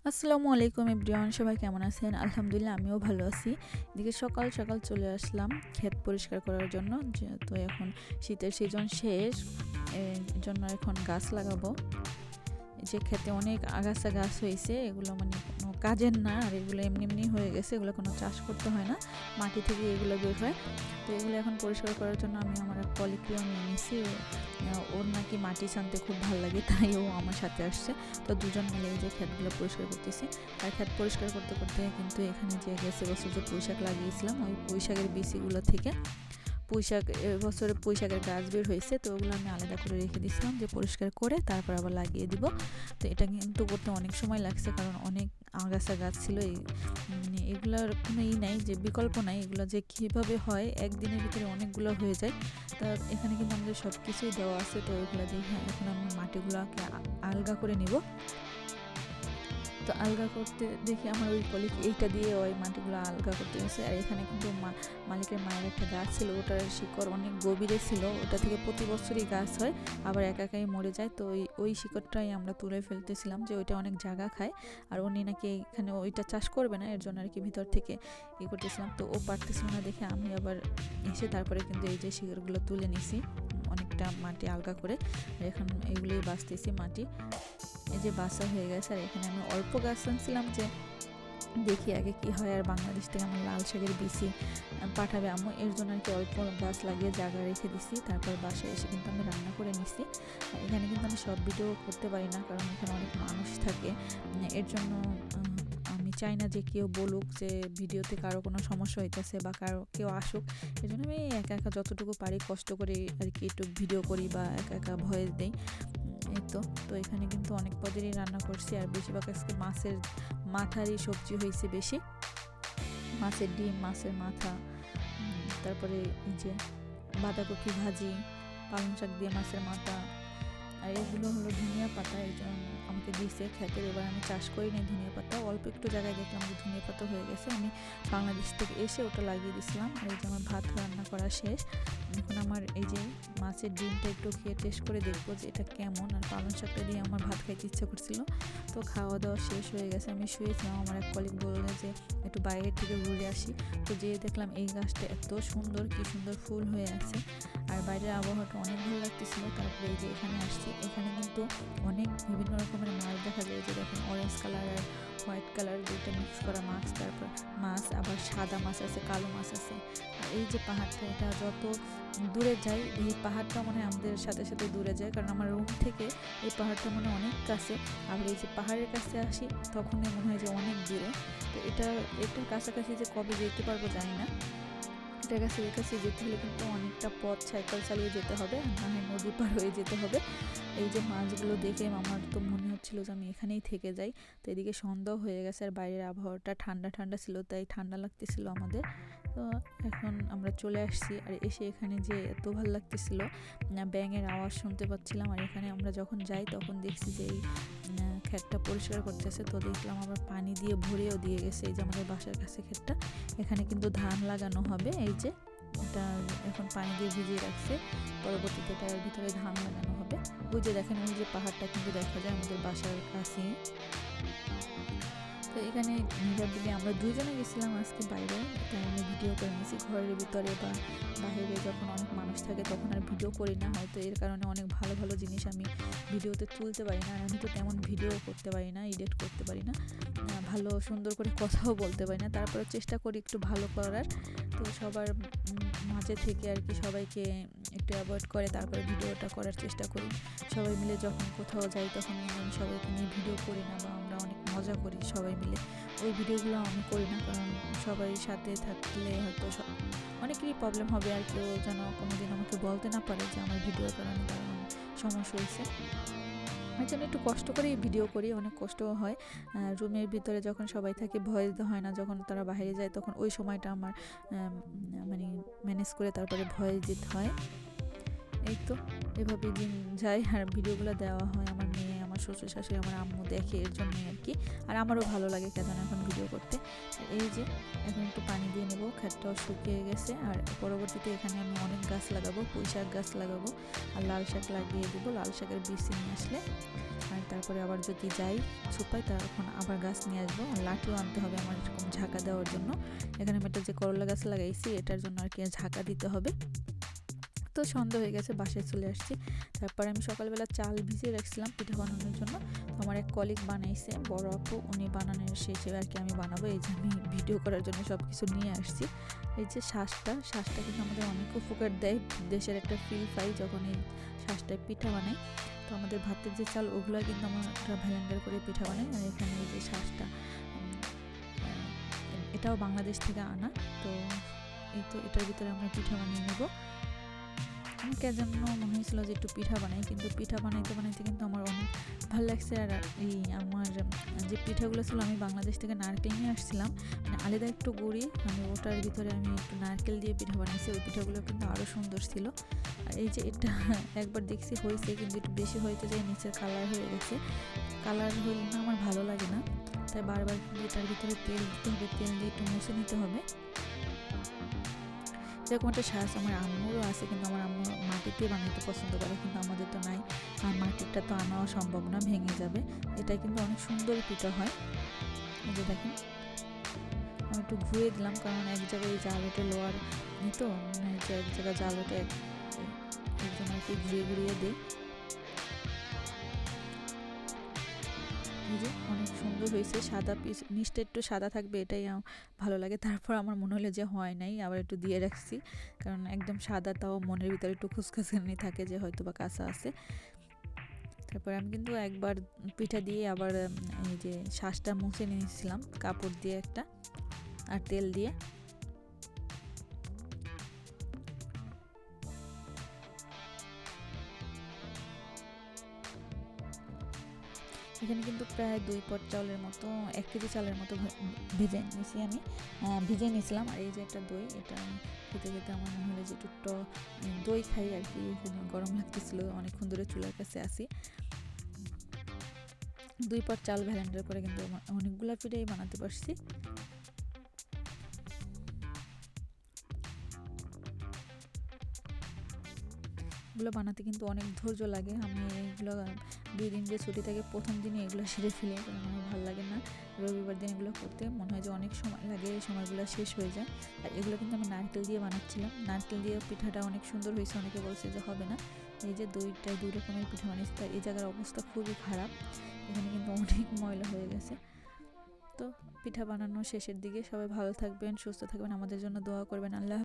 আসসালামু আলাইকুম এভরিওয়ান, সবাই কেমন আছেন? আলহামদুলিল্লাহ আমিও ভালো আছি। এদিকে সকাল সকাল চলে আসলাম ক্ষেত পরিষ্কার করার জন্য, যেহেতু এখন শীতের সিজন শেষ, এর জন্য এখন গাছ লাগাবো। যে ক্ষেতে অনেক আগাছা গাছ হয়েছে, এগুলো মানে কোনো কাজের না, আর এগুলো এমনি এমনি হয়ে গেছে, এগুলো কোনো চাষ করতে হয় না, মাটি থেকে এগুলো বের হয়। তো এগুলো এখন পরিষ্কার করার জন্য আমি আমার এক কলিগকেও নিয়ে নিয়েছি। ওর নাকি মাটি ছানতে খুব ভালো লাগে, তাই ও আমার সাথে আসছে। তো দুজন মিলে এই যে ক্ষেতগুলো পরিষ্কার করতেছি। আর ক্ষেত পরিষ্কার করতে করতে কিন্তু এখানে যে গেছে বছর যে পুঁই শাক লাগিয়েছিলাম, ওই পুঁই শাকের বিচিগুলো থেকে পুঁই শাক এবছরে পুঁই শাকের গাছ বের হয়েছে, তো ওগুলো আমি আলাদা করে রেখে দিয়েছিলাম যে পরিষ্কার করে তারপর আবার লাগিয়ে দিব। তো এটা কিন্তু করতে অনেক সময় লাগছে, কারণ অনেক আগাছা গাছ ছিল। এই মানে এগুলোর কোনো নাই, যে বিকল্প নাই, এগুলো যে কীভাবে হয় একদিনের ভিতরে অনেকগুলো হয়ে যায়। তা এখানে কিন্তু আমাদের সব কিছুই দেওয়া আছে, তো ওইগুলো দিয়ে এখন আমি মাটিগুলোকে আলগা করে নিব। তো আলগা করতে দেখি আমার ওই কলিগ এইটা দিয়ে ওই মাটিগুলো আলগা করতে গেছে। আর এখানে কিন্তু মালিকের মায়ের একটা গাছ ছিল, ওটার শিকড় অনেক গভীরে ছিল, ওটা থেকে প্রতি বছরই গাছ হয়, আবার একাই মরে যায়। তো ওই শিকড়টাই আমরা তুলে ফেলতেছিলাম, যে ওইটা অনেক জায়গা খায়, আর উনি নাকি এখানে ওইটা চাষ করবে না, এর জন্য আর কি ভিতর থেকে করতেছিলাম। তো ও পারতেছিল না দেখে আমি আবার এসে তারপরে কিন্তু এই যে শিকড়গুলো তুলে নিছি, অনেকটা মাটি আলগা করে। আর এখন এগুলোই বাছতেছি মাটি, এই যে বাসা হয়ে গেছে। আর এখানে আমি অল্প গাছ আনছিলাম, যে দেখি আগে কি হয়। আর বাংলাদেশ থেকে আমার লাল শাকের বিচি পাঠাবে আম্মু, এর জন্য আর কি অল্প গাছ লাগিয়ে জায়গা রেখে দিছি। তারপর বাসায় এসে কিন্তু আমি রান্না করে নিছি। এখানে কিন্তু আমি সব ভিডিও করতে পারি না, কারণ এখানে অনেক মানুষ থাকে, এর জন্য আমি চাই না যে কেউ বলুক যে ভিডিওতে কারো কোনো সমস্যা হইতেছে বা কারো কেউ আসুক। এর জন্য আমি একা একা যতটুকু পারি কষ্ট করে আর কি একটু ভিডিও করি বা একা একা ভয়েস দিই। এই তো এখানে কিন্তু অনেক পদেরই রান্না করছি, আর বেশিরভাগ আজকে মাছের মাথারই সবজি হয়েছে বেশি, মাছের ডিম, মাছের মাথা, তারপরে এই যে বাঁধাকপি ভাজি, পালং শাক দিয়ে মাছের মাথা। আর এগুলো হলো ধনিয়া পাতা, এই জন্য আমাকে দিয়েছে ক্ষেতের। এবার আমি চাষ করি নাই ধনিয়া পাতা, অল্প একটু জায়গায় দেখলাম যে ধনিয়া পাতা হয়ে গেছে, আমি বাংলাদেশ থেকে এসে ওটা লাগিয়ে দিয়েছিলাম। আর এই যে আমার ভাত রান্না করা শেষ। এখন আমার এই যে মাছের ডিমটা একটু খেয়ে টেস্ট করে দেখবো যে এটা কেমন। আর পালং শাকটা দিয়ে আমার ভাত খাইতে ইচ্ছা করছিল। তো খাওয়া দাওয়া শেষ হয়ে গেছে, আমি শুয়েছিলাম। আমার এক কলিগ বললো যে একটু বাইরের থেকে ঘুরে আসি। তো যেয়ে দেখলাম এই গাছটা এত সুন্দর, কি সুন্দর ফুল হয়ে আছে, আর বাইরের আবহাওয়াটা অনেক ভালো লাগতেছিল। তারপরে এই যে এখানে আসছি, এখানে কিন্তু অনেক বিভিন্ন রকমের মাছ দেখা যায়, যে দেখেন অরেঞ্জ কালার আর হোয়াইট কালার দুইটা মিক্স করা মাছ। তারপর মাছ আবার সাদা মাছ আছে, কালো মাছ আছে। আর এই যে পাহাড়টা, এটা যত দূরে যাই এই পাহাড়টা মনে হয় আমাদের সাথে সাথে দূরে যায়, কারণ আমার রুম থেকে এই পাহাড়টা মনে হয় অনেক কাছে। আবার এই যে পাহাড়ের কাছে আসি তখনই মনে হয় যে অনেক দূরে। তো এটার কাছাকাছি যে কবে যেতে পারবো জানি না। এটার কাছে যেতে হলে কিন্তু অনেকটা পথ সাইকেল চালিয়ে যেতে হবে, আর না হয় নদী পার হয়ে যেতে হবে। এই যে মাছগুলো দেখে আমার তো মনে হচ্ছিল যে আমি এখানেই থেকে যাই। তো এদিকে সন্ধ্যা হয়ে গেছে, আর বাইরের আবহাওয়াটা ঠান্ডা ঠান্ডা ছিল, তাই ঠান্ডা লাগতেছিল আমাদের। তো এখন আমরা চলে আসছি, আর এসে এখানে যে এত ভালো লাগতেছিল, ব্যাঙের আওয়াজ শুনতে পাচ্ছিলাম। আর এখানে আমরা যখন যাই তখন দেখছি যে এই ক্ষেতটা পরিষ্কার করতেছে, তো দেখলাম আবার পানি দিয়ে ভরেও দিয়ে গেছে। এই যে আমাদের বাসার কাছে ক্ষেতটা, এখানে কিন্তু ধান লাগানো হবে। এই যে এটা এখন পানি দিয়ে ভিজিয়ে রাখছে, পরবর্তীতে এটার ভিতরে ধান লাগানো হবে। ওই যে দেখেন, ওই যে পাহাড়টা কিন্তু দেখা যায় আমাদের বাসার কাছে। তো এখানে নিরাবিলি আমরা দুজনে গেছিলাম আজকে বাইরে, তাই আমি ভিডিও করে নিয়েছি। ঘরের ভিতরে বা বাইরে যখন অনেক মানুষ থাকে তখন আর ভিডিও করি না, হয়তো এর কারণে অনেক ভালো ভালো জিনিস আমি ভিডিওতে তুলতে পারি না। আর আমি তো তেমন ভিডিও করতে পারি না, এডিট করতে পারি না, ভালো সুন্দর করে কথাও বলতে পারি না। তারপরে চেষ্টা করি একটু ভালো করার। তো সবার মাঝে থেকে আর কি সবাইকে একটু অ্যাভয়েড করে তারপরে ভিডিওটা করার চেষ্টা করি। সবাই মিলে যখন কোথাও যাই তখন আমি সবাইকে নিয়ে ভিডিও করি না, বা আমরা অনেক মজা করি সবাই মিলে, ওই ভিডিওগুলো আমি করি না, কারণ সবাই সাথে থাকলে হয়তো অনেকেরই প্রবলেম হবে, আর কেউ যেন কোনোদিন আমাকে বলতে না পারে যে আমার ভিডিওর কারণে কারণ সমস্যা হয়েছে। এর জন্য একটু কষ্ট করেই ভিডিও করি, অনেক কষ্টও হয়। রুমের ভিতরে যখন সবাই থাকে ভয়েস দেওয়া হয় না, যখন তারা বাইরে যায় তখন ওই সময়টা আমার মানে ম্যানেজ করে তারপরে ভয়েস দিতে হয়। এই তো এভাবেই দিন যায়, আর ভিডিওগুলো দেওয়া হয় আমার মেয়ে, আমার শ্বশুর শাশুড়ি, আমার আম্মু দেখে, এর জন্যই আর কি। আর আমারও ভালো লাগে কেন এখন ভিডিও করতে। এই যে এখন একটু পানি দিয়ে নেবো, ক্ষেতটাও শুকিয়ে গেছে। আর পরবর্তীতে এখানে আমি অনেক গাছ লাগাবো, পুঁই শাক গাছ লাগাবো, আর লাল শাক লাগিয়ে দেবো। লাল শাকের বীজ নিয়ে আসলে আর তারপরে আবার যদি যাই ছুপাই তখন আবার গাছ নিয়ে আসবো, আর লাঠিও আনতে হবে আমার এরকম ঝাঁকা দেওয়ার জন্য। এখানে আমি একটা যে করলা গাছ লাগাইছি এটার জন্য আর কি ঝাঁকা দিতে হবে। তো সন্ধ্যা হয়ে গেছে, বাসায় চলে আসছি। তারপরে আমি সকালবেলা চাল ভিজিয়ে রাখছিলাম পিঠা বানানোর জন্য। তো আমার এক কলিগ বানাইছে, বড় আপু, উনি বানানোর শেষে আর কি আমি বানাবো। এই যে আমি ভিডিও করার জন্য সব কিছু নিয়ে আসছি। এই যে শ্বাসটা কিন্তু আমাদের অনেক উপকার দেয়, দেশের একটা ফিল পাই যখন এই শ্বাসটায় পিঠা বানাই। তো আমাদের ভাতের যে চাল ওগুলো কিন্তু আমরা ভ্যালেন্ডার করে পিঠা বানাই। আর এখানে এই যে শ্বাসটা এটাও বাংলাদেশ থেকে আনা। তো এই তো এটার ভিতরে আমরা পিঠা বানিয়ে নেব। আমাকে যেন মনে হয়েছিল যে একটু পিঠা বানাই, কিন্তু পিঠা বানাইতে কিন্তু আমার অনেক ভালো লাগছে। আর এই আমার যে পিঠাগুলো ছিল আমি বাংলাদেশ থেকে নারকেল নিয়ে আসছিলাম, মানে আলাদা একটু গুঁড়ি, আমি ওটার ভিতরে আমি একটু নারকেল দিয়ে পিঠা বানাইছি। ওই পিঠাগুলো কিন্তু আরও সুন্দর ছিল। আর এই যে এটা একবার দেখছি হয়েছে, কিন্তু একটু বেশি হইতে যায়, নিচের কালার হয়ে গেছে। কালার হইলে না আমার ভালো লাগে না, তাই বারবার এটার ভিতরে তেল দিতে হবে, তেল দিয়ে একটু মুছে নিতে হবে। এরকম একটা শ্বাস আমার আম্মুরও আছে, কিন্তু আমার আম্মু মাটিতে বানাতে পছন্দ করে, কিন্তু আমাদের তো নাই। আর মাটিরটা তো আনাও সম্ভব না, ভেঙে যাবে। এটাই কিন্তু অনেক সুন্দর পিঠা হয়। এই যে দেখেন আমি একটু ঘুরিয়ে দিলাম, কারণ এক জায়গায় জালটা লোয়ার নিত, এক জায়গায় জালটা এর জন্য একটু ঘুরিয়ে দিই। এই যে অনেক সুন্দর হয়েছে, সাদা পিস, নিচটা একটু সাদা থাকবে এটাই ভালো লাগে। তারপর আমার মনে হলো যে হয় নাই, আবার একটু দিয়ে রাখছি, কারণ একদম সাদা তাও মনের ভিতরে একটু খুসখাসানি থাকে যে হয়তো বা কাঁচা আছে। তারপর আমি কিন্তু একবার পিঠা দিয়ে আবার এই যে শ্বাসটা মুছে নিয়েছিলাম কাপড় দিয়ে একটা, আর তেল দিয়ে। এখানে কিন্তু প্রায় 2 পট চাউলের মতো, 1 কেজি চালের মতো ভেজে নিয়েছি আমি, ভিজে নিয়েছিলাম। আর এই যে একটা দই, এটা খেতে খেতে আমার মনে হলো যে একটু দই খাই আর কি। এখানে গরম লাগতেছিল, অনেকক্ষণ ধরে চুলার কাছে আসি। 2 পট চাল ভ্যালেন্ডার করে কিন্তু অনেকগুলো পিঠাই বানাতে পারছি। এগুলো বানাতে কিন্তু অনেক ধৈর্য লাগে। আমি এগুলো 2 দিন যে ছুটি থাকে প্রথম দিনে এগুলো সেরে ফেলি, কারণ আমার ভালো লাগে না রবিবার দিন এগুলো করতে, মনে হয় যে অনেক সময় লাগে, এই সময়গুলো শেষ হয়ে যায়। আর এগুলো কিন্তু আমি নারকেল দিয়ে বানাচ্ছিলাম, নারকেল দিয়ে পিঠাটা অনেক সুন্দর হয়েছে, অনেকে বলছে যে হবে না। এই যে 2 রকমের পিঠা বানিয়েছি, তার এই জায়গার অবস্থা খুবই খারাপ, এখানে কিন্তু অনেক ময়লা হয়ে গেছে। তো পিঠা বানানো শেষের দিকে, সবাই ভালো থাকবেন, সুস্থ থাকবেন, আমাদের জন্য দোয়া করবেন। আল্লাহ।